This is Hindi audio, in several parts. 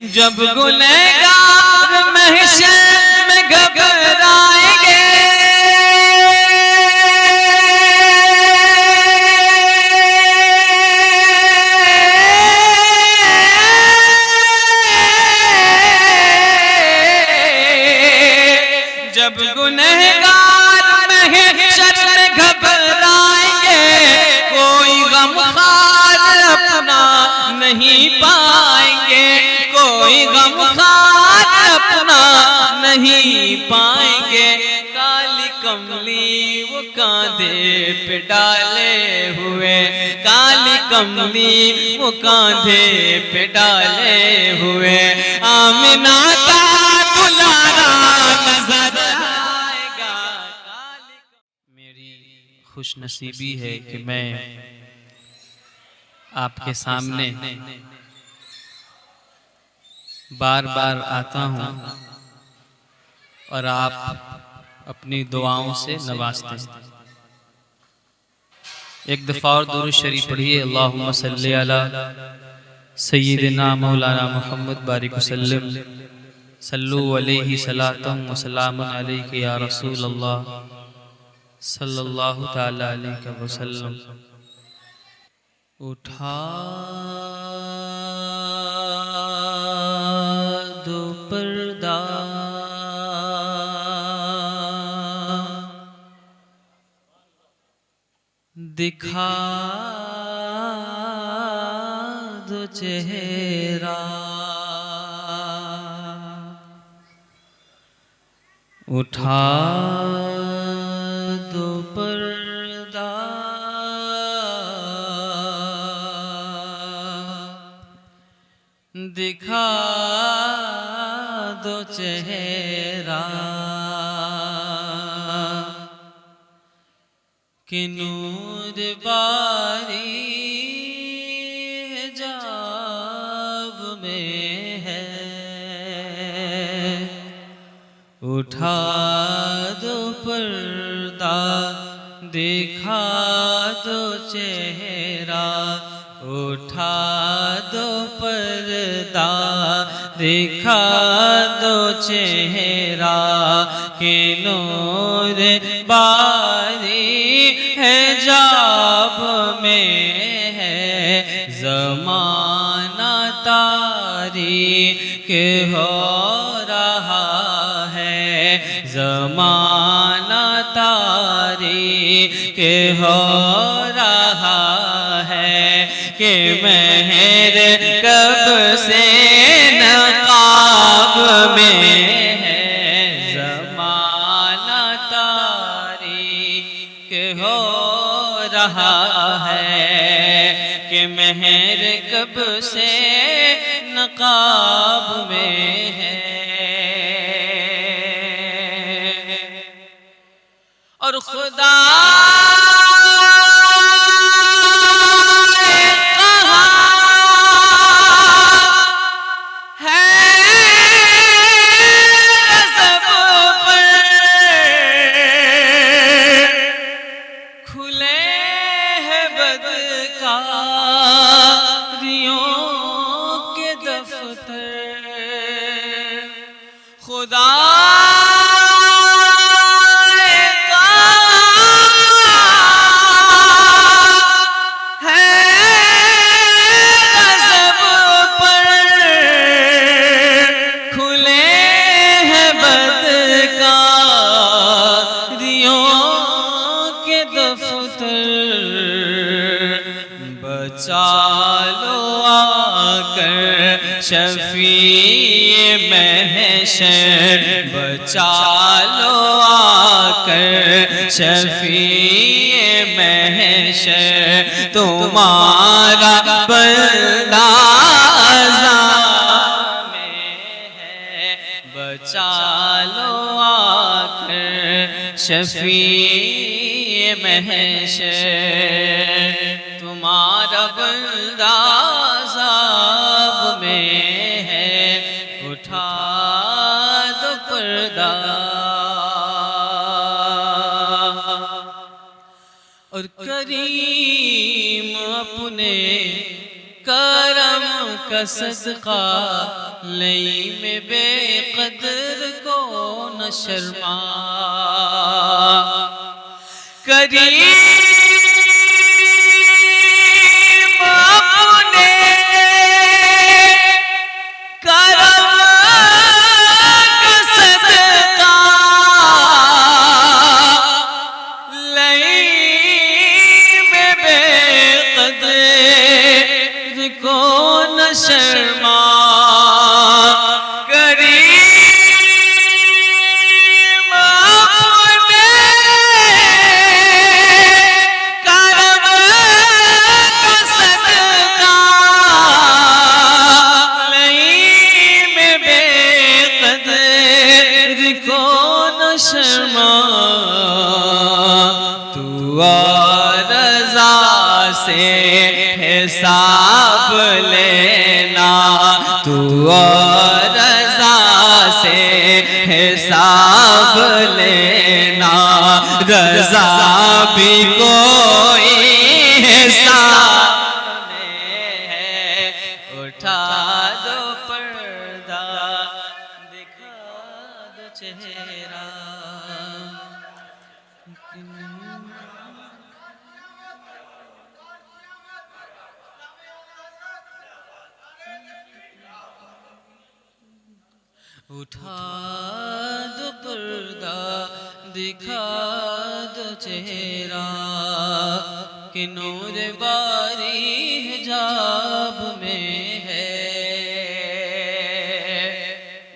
जब गुनहगार महशर में घबराएंगे, जब गुनहगार महशर में घबराएंगे, कोई गमखार अपना नहीं पाएंगे, कोई गमखार अपना नहीं पाएंगे। काली कमली वो कांधे पे डाले हुए, काली कमली वो कांधे पे डाले हुए, आमिना का दुलारा नजर आएगा। मेरी खुशनसीबी है कि मैं आपके सामने बार बार आता हूँ और आप अपनी दुआओं से नवाजते हैं। एक दफ़ा और दुरूद शरीफ पढ़िए, अल्लाहुम्मा सल्ली अला सय्यिदिना मौलाना मुहम्मद बारिक वसल्लम, सल्लु अलैहि सलातम व सलामुन अलैका या रसूल अल्लाह सल्लल्लाहु तआला अलैहि वसल्लम। उठा दो पर्दा, दिखा दो चेहरा, उठा दो पर्दा, दिखा दो चेहरा, कि नूर बारी हिजाब में है। उठा दो पर्दा, दिखा दो चेहरा, उठा दो पर्दा, दिखा दो चेहरा, कि नूर बारी हिजाब में है। ज़माना तारीक हो रहा है, ज़माना तारीक हो रहा है, कि महर कब से नकाब में है। ज़माना तारीक हो रहा है, कि महर कब से नकाब में है। और खुदा खुदा है गज़ब पर, खुले हैं बदकारियों के दफ्तर। बचा लो आकर शफ़ीए महशर, बचा लो आकर शफ़ीए महशर, तुम्हारा बंदा अज़ाब में है। बचा लो आकर शफ़ीए महशर, तुम्हारा बंदा अज़ाब में है। उठा दो पर्दा, और करीम अपने करम का सदका लई में बेकदर को न शर्मा करीम अपने करम का सदका लई में बेकदर को न शर्मा रज़ा से हिसाब लेना तू रज़ा से हिसाब लेना रज़ा भी कोई हिसाब में है उठा दो पर्दा दिखा दो चेहरा उठा दो पर्दा दिखा दो चेहरा कि नूर बारी हिजाब में है।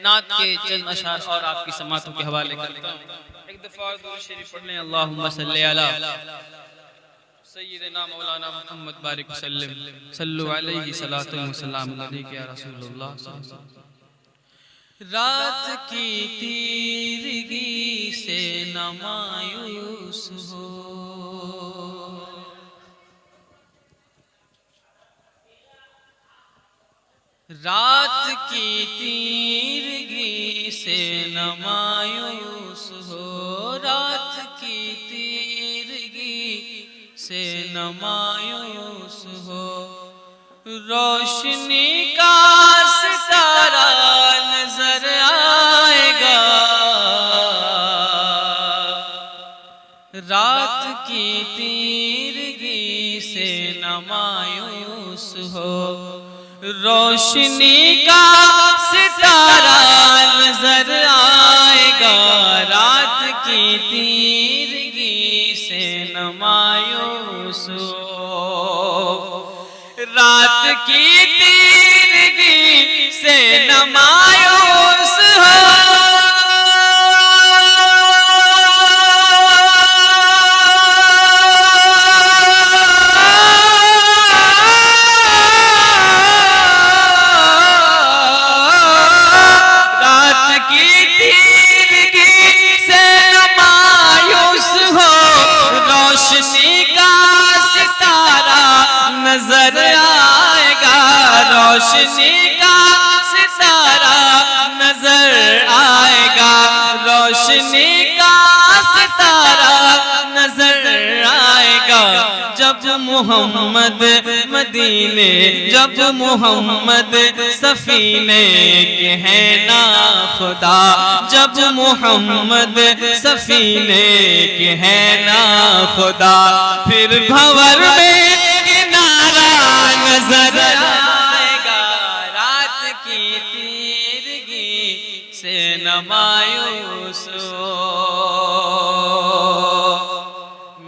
नात के चंद अशार और आपकी समातों के हवाले करता हूँ। एक दफा दुरूद शरीफ पढ़ लें। अल्लाहुम्मा सल्ली अला सय्यिदना मौलाना मुहम्मद बारिक वसल्लम सल्लु अलैहि सलातु व सलाम अलैका या रसूलुल्लाह। रात की तीरगी से न मायूस हो रात की तीरगी से न मायूस हो रात की तीरगी से न मायूस हो रोशनी का सितारा नजर आएगा रात की तीरगी से न मायूस हो रोशनी का सितारा नजर आएगा रात की तीरगी से न मायूस हो रात की तीरगी से न मायूस हो रात की तीरगी से न मायूस हो रोशनी का सितारा नजर आएगा रोशनी का सितारा नजर आएगा रोशनी का सितारा नजर आएगा जब मोहम्मद मदीने जब मोहम्मद सफीने के हैं ना खुदा जब मोहम्मद सफीने के हैं ना खुदा फिर भंवर में नजर आएगा रात की तीरगी से न मायूस हो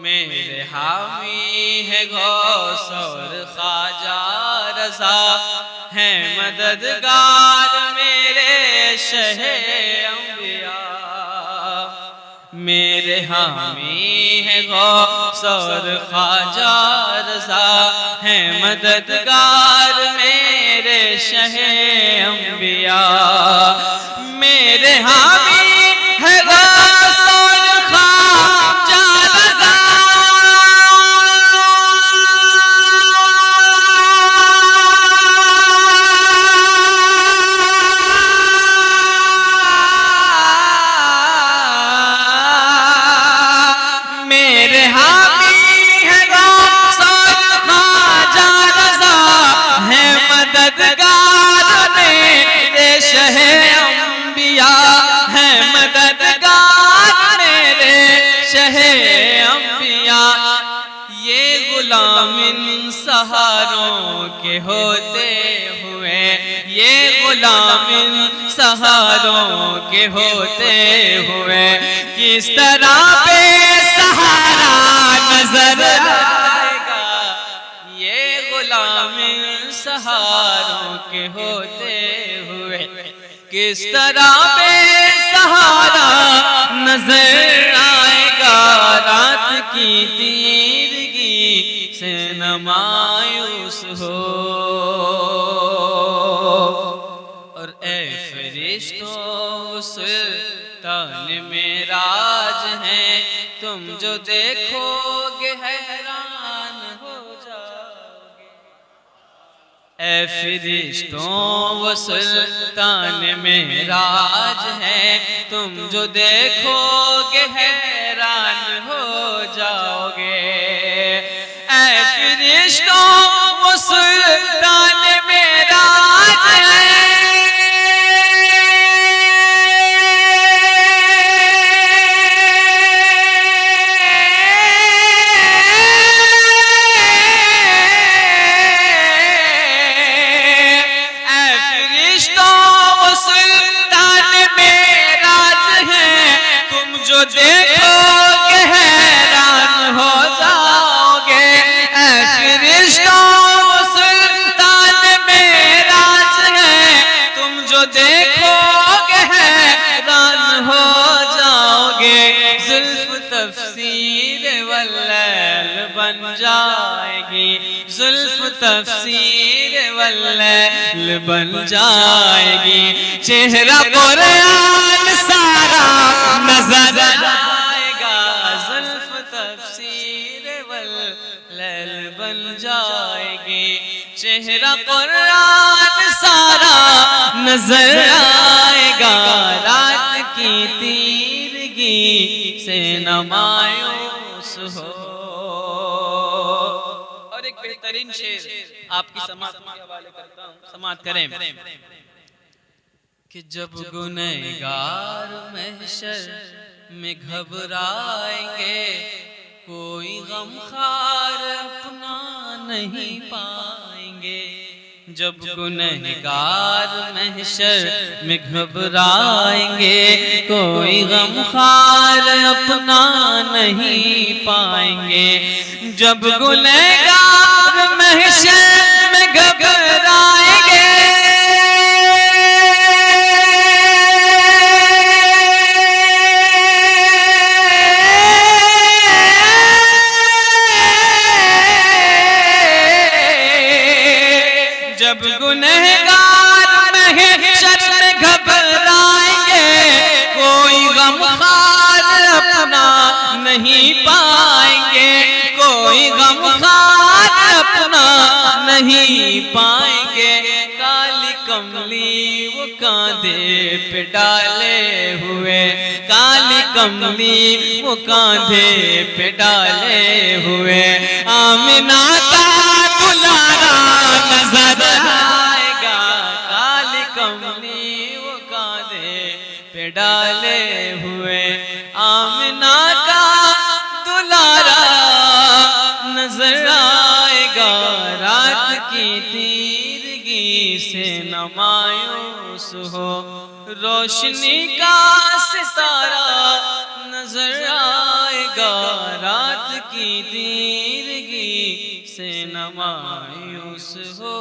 मेरे हामी है गौस और ख्वाजा रज़ा है मददगार मेरे शहे अंबिया मेरे हामी है गौस और ख्वाजा रज़ा है मददगार मेरे शहे अंबिया मेरे हामी है गौस और ख्वाजा रज़ा मेरे हामी है गौस और ख्वाजा रज़ा है मददगार सहारों के होते हुए, ये गुलाम इन सहारों के होते हुए किस तरह बेसहारा नजर आएगा। ये गुलाम इन सहारों के होते हुए किस तरह बेसहारा नजर आएगा। रात की तीरगी से न मायूस हो, और ए फरिश्तों सुल्तान मेराज हैं, तुम जो देखोगे हैरान हो जाओगे। ए फरिश्तों वो सुल्तान मेराज हैं, तुम जो देखोगे हैरान हो जाओगे। ए फरिश्तों वो सुल्तान मेराज हैं, जो देखोगे हैरान हो जाओगे। ऐ फरिश्तों सुल्तान मेराज है, तुम जो देखोगे हैरान हो जाओगे। जुल्फ तफसीर वल्लैल बन जाएगी, जुल्फ तफसीर वल्लैल बन जाएगी। चेहरा कुरान सारा नजर आएगा, जुल्फ तफसीर वल्लैल बन जाएगी। चेहरा कुरान सारा नजर आएगा। रात की तीरगी से न मायूस हो। और एक बेहतरीन शेर आपकी समात के हवाले करता हूँ, समात करें कि जब गुनहगार महशर में घबराएंगे, कोई गमखार अपना नहीं पाएंगे। जब गुनहगार महशर में घबराएंगे, कोई गमखार अपना नहीं पाएंगे। जब गुनहगार महशर में घबराएंगे, जब गुनहगार महशर में घबराएंगे, कोई गमखार अपना नहीं पाएंगे। कोई गमखार अपना नहीं पाएंगे। काली कमली वो कांधे पे डाले हुए, काली कमली वो कांधे पे डाले हुए। आमिना का दुलारा नजर आएगा। काली कमली वो कांधे पे डाले हुए, आमिना का दुलारा नजर आएगा। रात की तीरगी से न मायूस हो, रोशनी का सितारा नजर आएगा। रात की तीरगी से न मायूस हो।